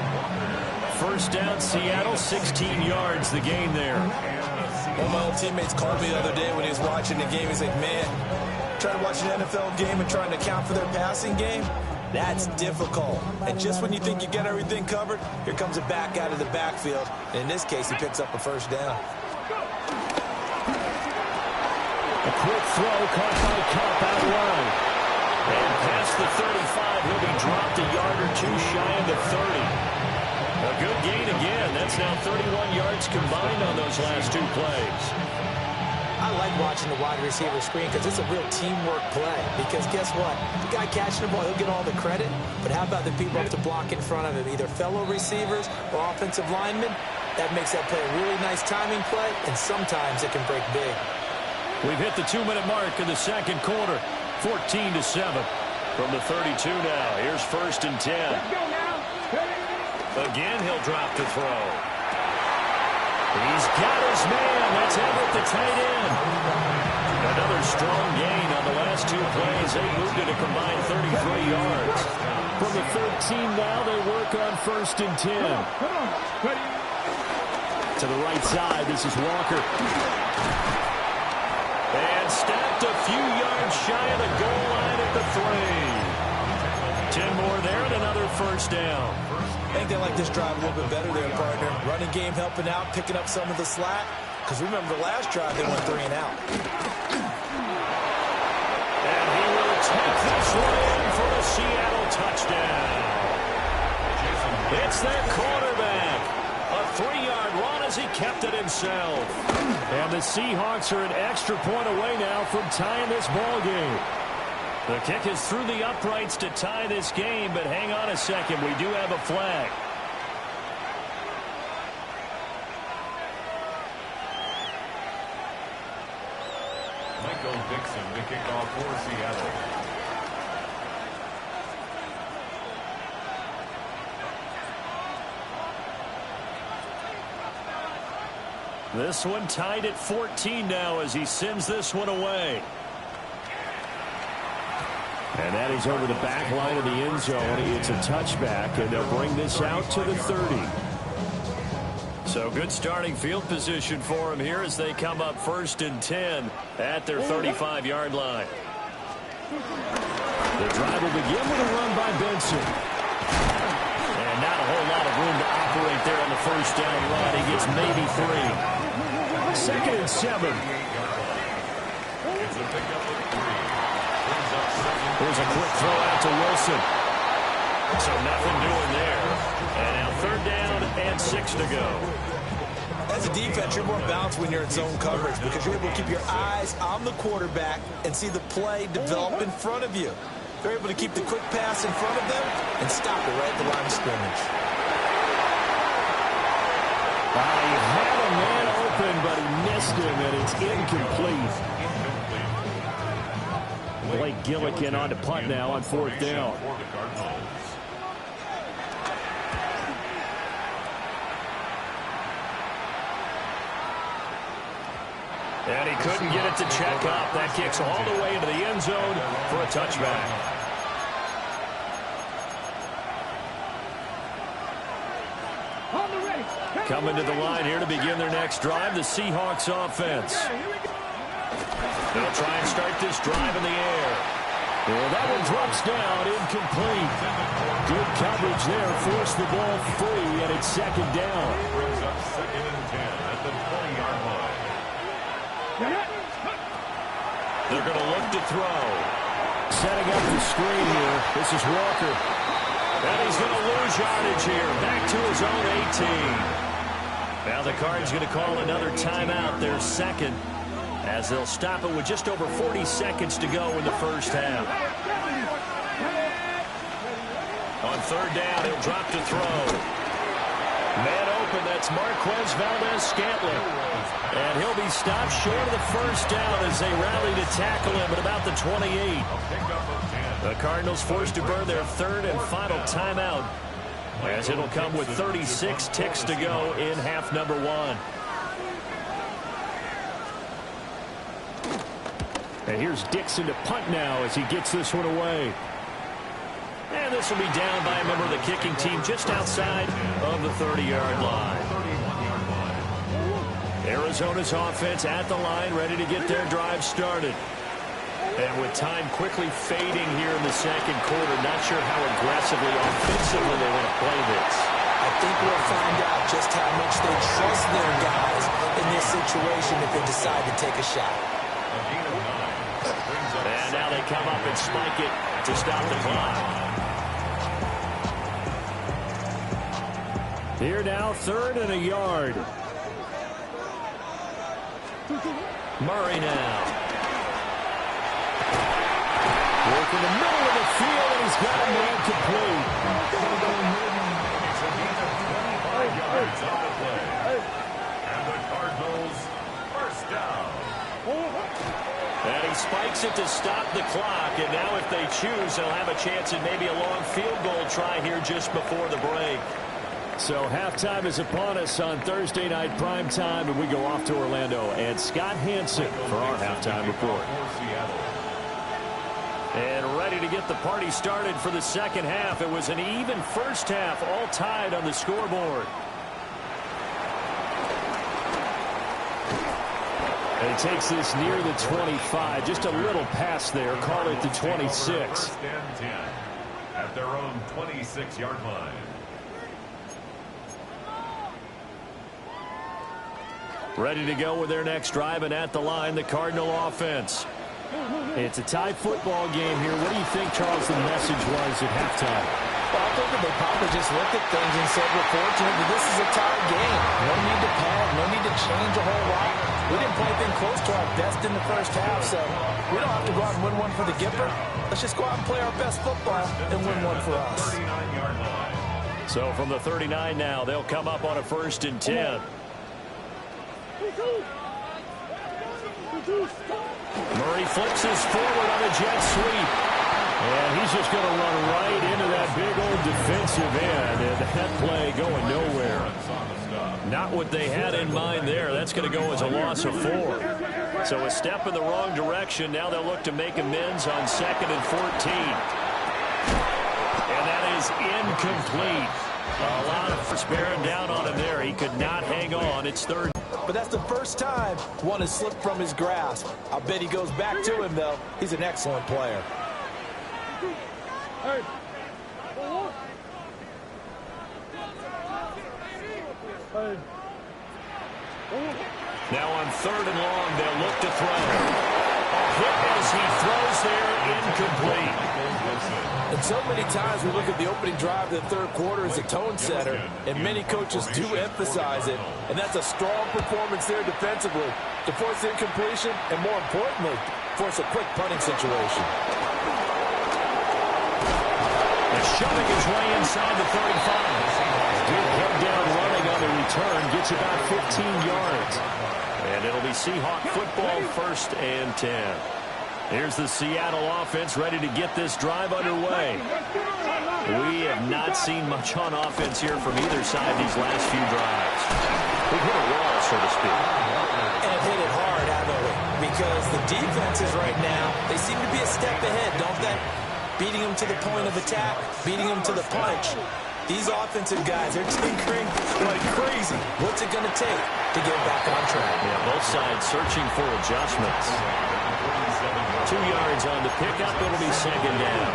First down, Seattle, 16 yards, the gain there. One of my old teammates called me the other day when he was watching the game. He's like, man, trying to watch an NFL game and trying to account for their passing game, that's difficult. And just when you think you get everything covered, here comes a back out of the backfield. And in this case, he picks up a first down. A quick throw caught by Kupp out wide. And past the 35, he'll be dropped a yard or two shy of the 30. A good gain again. That's now 31 yards combined on those last two plays. I like watching the wide receiver screen because it's a real teamwork play. Because guess what? The guy catching the ball, he'll get all the credit. But how about the people up to block in front of him, either fellow receivers or offensive linemen? That makes that play a really nice timing play, and sometimes it can break big. We've hit the 2-minute mark in the second quarter. 14-7 from the 32 now. Here's first and 10. Let's go now. Again, he'll drop to throw. He's got his man. That's Everett, the tight end. Another strong gain on the last two plays. They moved it a combined 33 yards. From the 13 now, they work on first and 10. Come on. Ready? To the right side, this is Walker. And stacked a few yards shy of the goal line at the 3. 10 more there and another first down. I think they like this drive a little bit better there, partner. Running game helping out, picking up some of the slack. Because remember the last drive, they went 3 and out. And he will take this one in for a Seattle touchdown. It's their quarterback. A 3-yard run as he kept it himself. And the Seahawks are an extra point away now from tying this ball game. The kick is through the uprights to tie this game, but hang on a second. We do have a flag. Michael Dixon to kick off for Seattle. This one tied at 14 now as he sends this one away. And that is over the back line of the end zone. It's a touchback, and they'll bring this out to the 30. So good starting field position for him here as they come up first and 10 at their 35-yard line. The drive will begin with a run by Benson. And not a whole lot of room to operate there on the first down run. He gets maybe 3. Second and 7. It's a pickup of 3. There's a quick throw out to Wilson. So nothing doing there. And now third down and 6 to go. As a defense, you're more balanced when you're in zone coverage because you're able to keep your eyes on the quarterback and see the play develop in front of you. They're able to keep the quick pass in front of them and stop it right at the line of scrimmage. He had a man open, but he missed him, and it's incomplete. Blake Gillikin on to punt now on fourth down. And he couldn't get it to check up. That kicks all the way into the end zone for a touchback. Coming to the line here to begin their next drive, the Seahawks offense. They'll try and start this drive in the air. Well, that one drops down, incomplete. Good coverage there, forced the ball free, and it's second down. Brings up second and 10 at the 20-yard line. They're going to look to throw. Setting up the screen here. This is Walker. And he's going to lose yardage here. Back to his own 18. Now the Cards going to call another timeout, their second, as they'll stop it with just over 40 seconds to go in the first half. On third down, he'll drop to throw. Man open, that's Marquez Valdes-Scantling. And he'll be stopped short of the first down as they rally to tackle him at about the 28. The Cardinals forced to burn their third and final timeout, as it'll come with 36 ticks to go in half number one. And here's Dixon to punt now as he gets this one away. And this will be down by a member of the kicking team just outside of the 30-yard line. Arizona's offense at the line, ready to get their drive started. And with time quickly fading here in the second quarter, not sure how aggressively, offensively they want to play this. I think we'll find out just how much they trust their guys in this situation if they decide to take a shot. And now they come up and spike it to stop the clock. Here now, 3rd and a yard. Murray now. Work in the middle of the field, and he's got a man complete. And the Cardinals first down. And he spikes it to stop the clock, and now if they choose, they'll have a chance at maybe a long field goal try here just before the break. So halftime is upon us on Thursday night primetime, and we go off to Orlando. And Scott Hansen for our halftime report. And ready to get the party started for the second half. It was an even first half, all tied on the scoreboard. And he takes this near the 25. Just a little pass there. Call it the 26. First and 10 at their own 26-yard line. Ready to go with their next drive, and at the line, the Cardinal offense. It's a tie football game here. What do you think, Charles, the message was at halftime? Well, I think that they probably just looked at things and said, we're fortunate that this is a tie game. No need to panic. No need to change a whole lot. We didn't play anything close to our best in the first half, so we don't have to go out and win one for the Gipper. Let's just go out and play our best football and win one for us. 39-yard line. So from the 39 now, they'll come up on a 1st and 10. Murray flips this forward on a jet sweep. And he's just going to run right into that big old defensive end. And that play going nowhere. Not what they had in mind there. That's going to go as a loss of 4. So a step in the wrong direction. Now they'll look to make amends on 2nd and 14. And that is incomplete. A lot of force bearing down on him there. He could not hang on. It's 3rd. But that's the first time one has slipped from his grasp. I'll bet he goes back to him, though. He's an excellent player. Now on 3rd and long, they'll look to throw. A hit as he throws there, incomplete. And so many times we look at the opening drive of the third quarter as a tone setter, and many coaches do emphasize it. And that's a strong performance there defensively to force incompletion and, more importantly, force a quick punting situation. And shoving his way inside the 35. Good head down running on the return. Gets about 15 yards. And it'll be Seahawk football 1st and 10. Here's the Seattle offense ready to get this drive underway. We have not seen much on offense here from either side these last few drives. We've hit a wall, so to speak. And hit it hard, haven't we? Because the defenses right now, they seem to be a step ahead, don't they? Beating them to the point of attack, beating them to the punch. These offensive guys, they're tinkering like crazy. What's it going to take to get back on track? Yeah, both sides searching for adjustments. 2 yards on the pickup. It'll be 2nd down.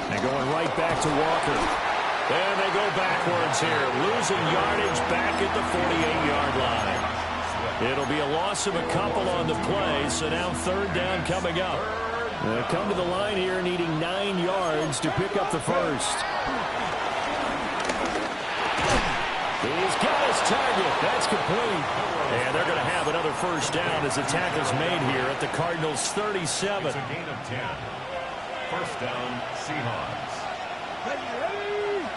They're going right back to Walker. And they go backwards here. Losing yardage back at the 48-yard line. It'll be a loss of a couple on the play. So now 3rd down coming up. They'll come to the line here needing 9 yards to pick up the first. He's got his target. It's complete. And they're going to have another first down as the tackle's made here at the Cardinals' 37. It's a gain of 10. First down, Seahawks. Ready?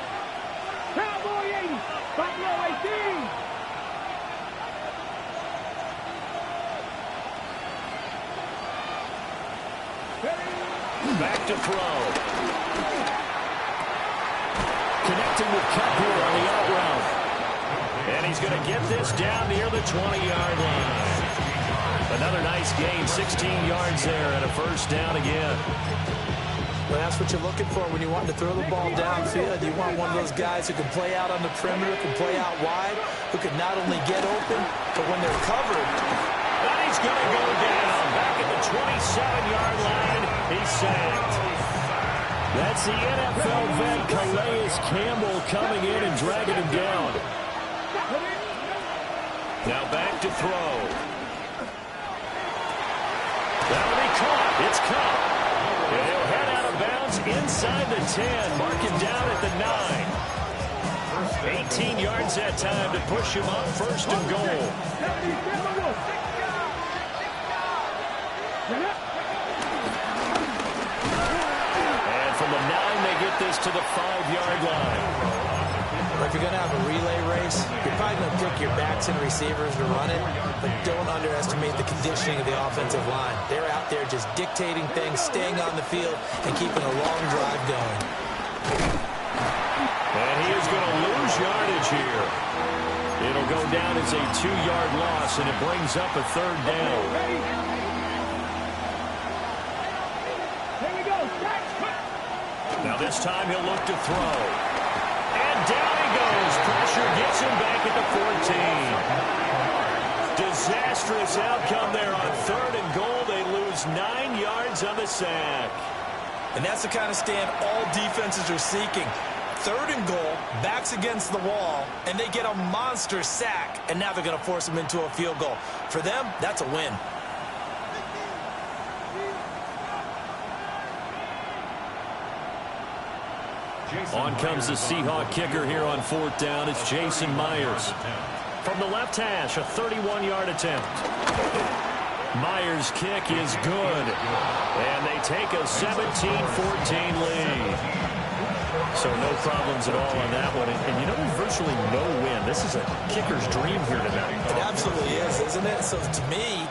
Cowboy 80. Buffalo 18. Back to throw. Connecting with Kupp here on the out route. And he's going to get this down near the 20-yard line. Another nice gain, 16 yards there, and a first down again. Well, that's what you're looking for when you want to throw the ball downfield. You want one of those guys who can play out on the perimeter, can play out wide, who can not only get open, but when they're covered. And he's going to go down back at the 27-yard line. He's sacked. That's the NFL vet Calais Campbell coming in and dragging him down. Now back to throw. That'll be caught. It's Kupp. And he'll head out of bounds inside the 10. Mark him down at the 9. 18 yards that time to push him up first and goal. And from the 9, they get this to the 5-yard line. Well, if you're going to have a relay race, you're probably going to pick your backs and receivers to run it, but don't underestimate the conditioning of the offensive line. They're out there just dictating things, staying on the field, and keeping a long drive going. And he is going to lose yardage here. It'll go down as a 2-yard loss, and it brings up a third down. Here we go. Now this time he'll look to throw. And down he goes. Pressure gets him back at the 14. Disastrous outcome there on third and goal. They lose 9 yards on the sack. And that's the kind of stand all defenses are seeking. Third and goal, backs against the wall, and they get a monster sack, and now they're going to force them into a field goal. For them, that's a win. On comes the Seahawk kicker here on fourth down. It's Jason Myers. From the left hash, a 31-yard attempt. Myers' kick is good. And they take a 17-14 lead. So no problems at all on that one. And you know, there's virtually no win. This is a kicker's dream here tonight. It absolutely is, isn't it? So to me,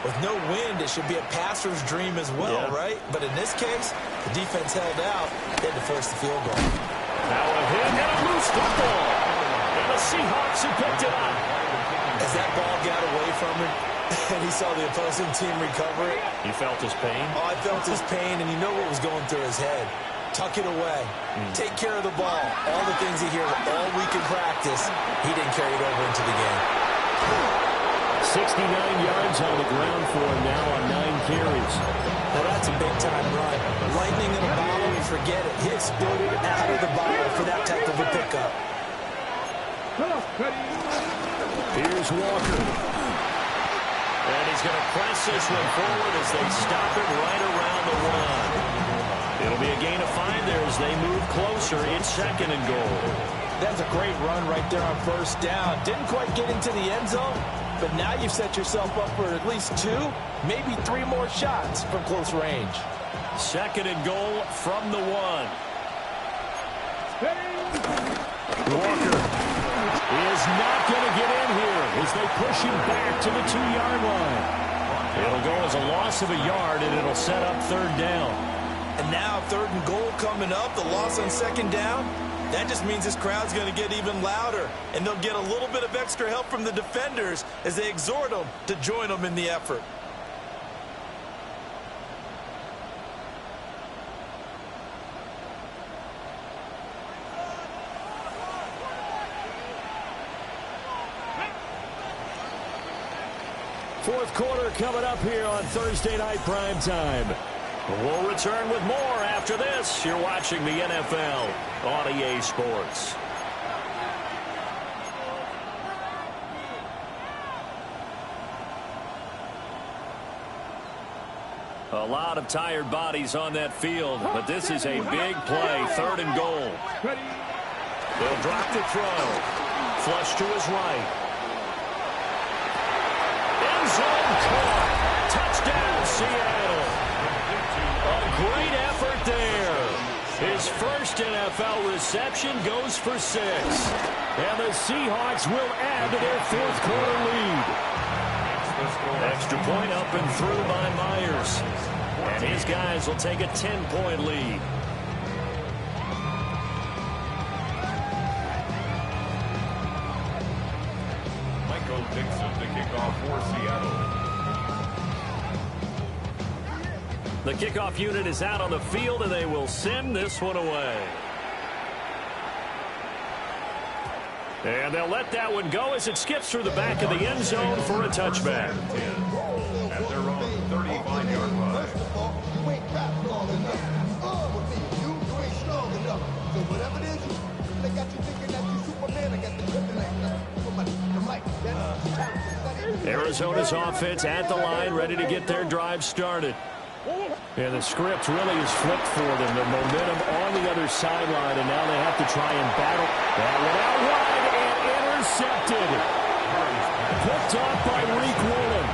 with no wind, it should be a passer's dream as well, right? But in this case, the defense held out. They had to force the field goal. Now a hit and a loose football. And the Seahawks have picked it up. As that ball got away from him, and he saw the opposing team recover it. You felt his pain? Oh, I felt his pain, and you know what was going through his head. Tuck it away. Take care of the ball. All the things he hears all week in practice, he didn't carry it over into the game. 69 yards on the ground for him now on 9 carries. Now that's a big-time run. Lightning in a bottle, forget it. He exploded out of the bottle for that type of a pickup. Here's Walker. And he's going to press this one forward as they stop it right around the 1. It'll be a gain of 5 there as they move closer. It's second and goal. That's a great run right there on first down. Didn't quite get into the end zone, but now you've set yourself up for at least 2, maybe 3 more shots from close range. Second and goal from the 1. Walker is not going to get in here as they push him back to the 2-yard line. It'll go as a loss of a yard, and it'll set up third down. And now third and goal coming up, the loss on second down. That just means this crowd's going to get even louder, and they'll get a little bit of extra help from the defenders as they exhort them to join them in the effort. Fourth quarter coming up here on Thursday Night Primetime. We'll return with more after this. You're watching the NFL on EA Sports. A lot of tired bodies on that field, but this is a big play, third and goal. They'll drop the throw. Flush to his right. Seattle. A great effort there. His first NFL reception goes for 6. And the Seahawks will add to their fourth quarter lead. Extra point up and through by Myers. And his guys will take a 10-point lead. Michael Dixon to kick off for Seattle. The kickoff unit is out on the field, and they will send this one away. And they'll let that one go as it skips through the back of the end zone for a touchback. At their own 35-yard line. Arizona's offense at the line, ready to get their drive started. And the script really is flipped for them. The momentum on the other sideline, and now they have to try and battle. That one out wide and intercepted. Picked off by Reek Woolen.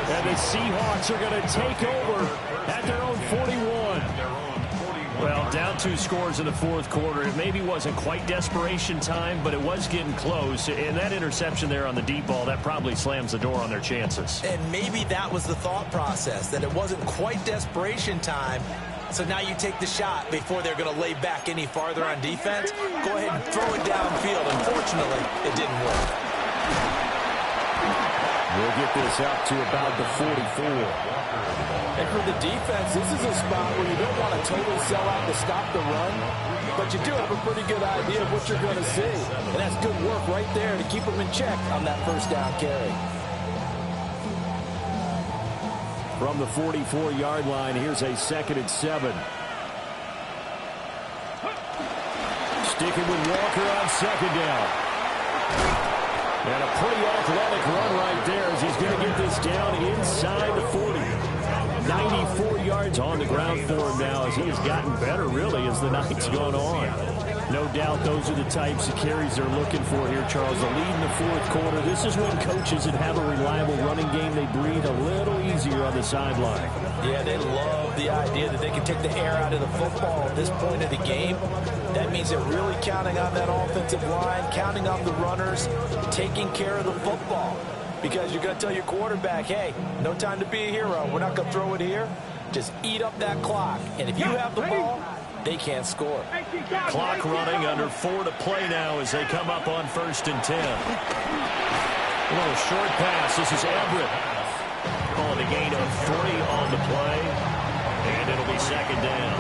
And the Seahawks are going to take over at their own 41. Well, down 2 scores in the fourth quarter. It maybe wasn't quite desperation time, but it was getting close. And that interception there on the deep ball, that probably slams the door on their chances. And maybe that was the thought process, that it wasn't quite desperation time. So now you take the shot before they're going to lay back any farther on defense. Go ahead and throw it downfield. Unfortunately, it didn't work. We'll get this up to about the 44. And for the defense, this is a spot where you don't want to totally sell out to stop the run, but you do have a pretty good idea of what you're going to see. And that's good work right there to keep them in check on that first down carry. From the 44-yard line, here's a 2nd and 7. Sticking with Walker on 2nd down. And a pretty athletic run right there as he's going to get this down inside the 40. 94 yards on the ground for him now as he has gotten better, really, as the night's gone on. No doubt those are the types of carries they're looking for here, Charles. The lead in the fourth quarter. This is when coaches that have a reliable running game, they breathe a little easier on the sideline. Yeah, they love the idea that they can take the air out of the football at this point of the game. That means they're really counting on that offensive line, counting on the runners, taking care of the football. Because you're going to tell your quarterback, hey, no time to be a hero. We're not going to throw it here. Just eat up that clock. And if you have the ball, they can't score. Clock running, under 4 to play now as they come up on 1st and 10. A little short pass. This is Everett. Calling a gain of 3 on the play. And it'll be 2nd down.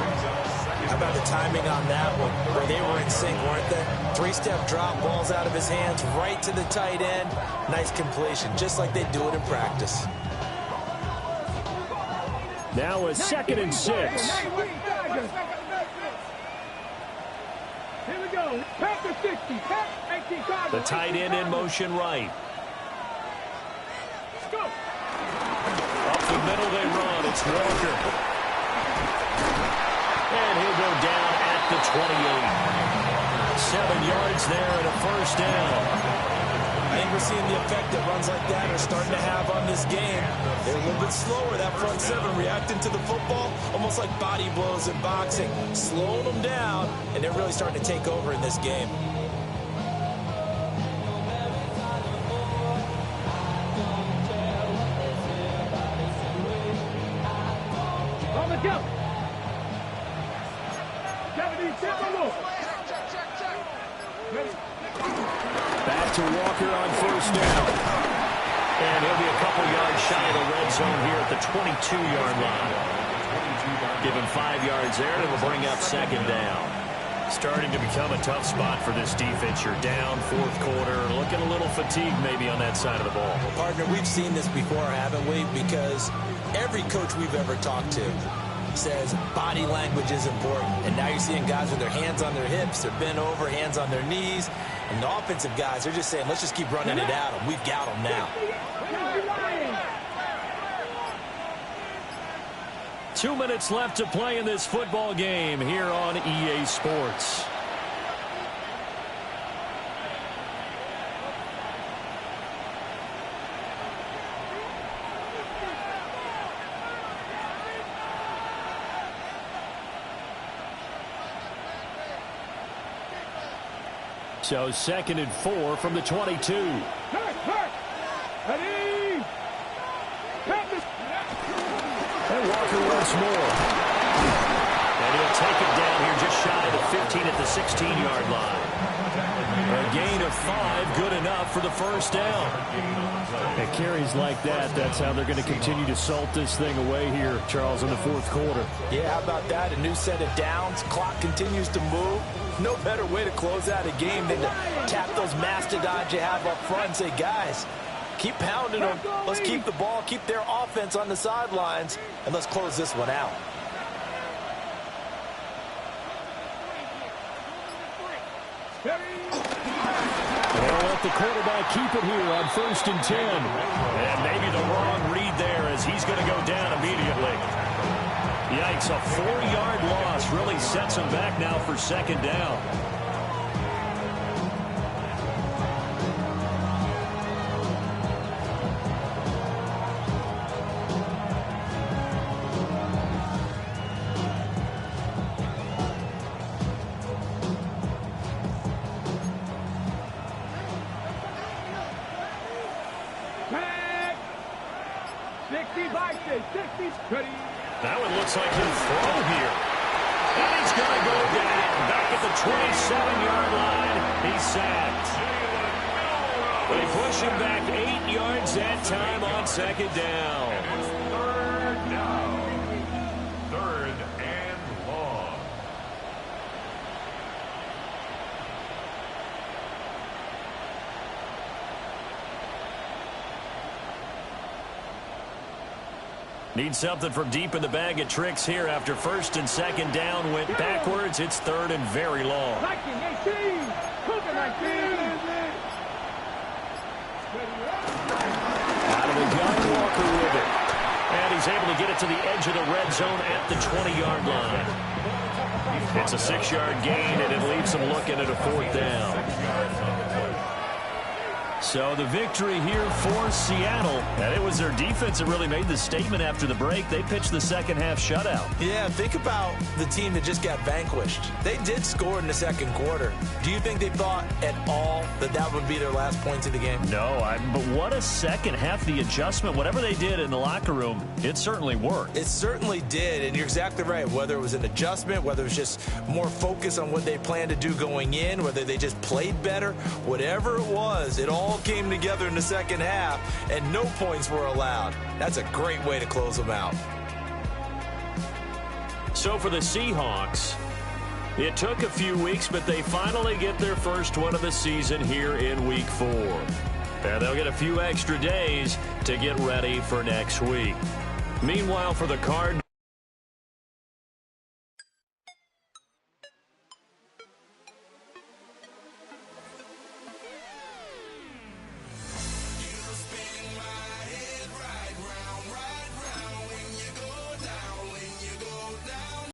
How about the timing on that one, where they were in sync, weren't they? 3-step drop, balls out of his hands, right to the tight end. Nice completion, just like they do it in practice. Now a 2nd and 6. Here we go. Pack the 60. Pack. The tight end in motion right. Let's go. Up the middle they run. It's Walker. And he'll go down at the 28. 7 yards there and a 1st down. I think we're seeing the effect that runs like that are starting to have on this game. They're a little bit slower, that front 7, reacting to the football, almost like body blows in boxing. Slowing them down, and they're really starting to take over in this game. On the jump. Back to Walker on 1st down. And he'll be a couple yards shy of the red zone here at the 22-yard line. Give him 5 yards there, and it'll bring up 2nd down. Starting to become a tough spot for this defense. You're down, fourth quarter, looking a little fatigued maybe on that side of the ball. Partner, we've seen this before, haven't we? Because every coach we've ever talked to says body language is important. And now you're seeing guys with their hands on their hips, they're bent over, hands on their knees. And the offensive guys are just saying, let's just keep running it at them. We've got them now. 2 minutes left to play in this football game here on EA Sports. So 2nd and 4 from the 22. Ready? And Walker once more. And he'll take it down here just shy of the 15 at the 16-yard line. A gain of 5, good enough for the first down. And carries like that, that's how they're going to continue to salt this thing away here, Charles, in the fourth quarter. Yeah, how about that? A new set of downs. Clock continues to move. No better way to close out a game than to tap those mastodons you have up front and say, guys, keep pounding them. Let's keep the ball, keep their offense on the sidelines, and let's close this one out. They'll let the quarterback keep it here on 1st and 10. And maybe the wrong read there as he's going to go down immediately. Yikes, a 4-yard loss really sets him back now for 2nd down. That one looks like he'll throw here. And he's going to go down. Back at the 27-yard line. He's sacked. They push him back 8 yards that time on 2nd down. And it's 3rd down. 3rd and long. Need something from deep in the bag of tricks here after 1st and 2nd down. Went backwards. It's 3rd and very long. 19, 18, 19. Out of the gun, Walker with it. And he's able to get it to the edge of the red zone at the 20-yard line. It's a 6-yard gain, and it leaves him looking at a 4th down. So the victory here for Seattle. And it was their defense that really made the statement after the break. They pitched the second-half shutout. Yeah, think about the team that just got vanquished. They did score in the 2nd quarter. Do you think they thought at all that that would be their last points of the game? No, but what a second half. The adjustment, whatever they did in the locker room, it certainly worked. It certainly did, and you're exactly right. Whether it was an adjustment, whether it was just more focus on what they planned to do going in, whether they just played better, whatever it was, it all came together in the 2nd half, and no points were allowed. That's a great way to close them out. So for the Seahawks, it took a few weeks, but they finally get their first one of the season here in Week 4. And they'll get a few extra days to get ready for next week. Meanwhile, for the Cardinals,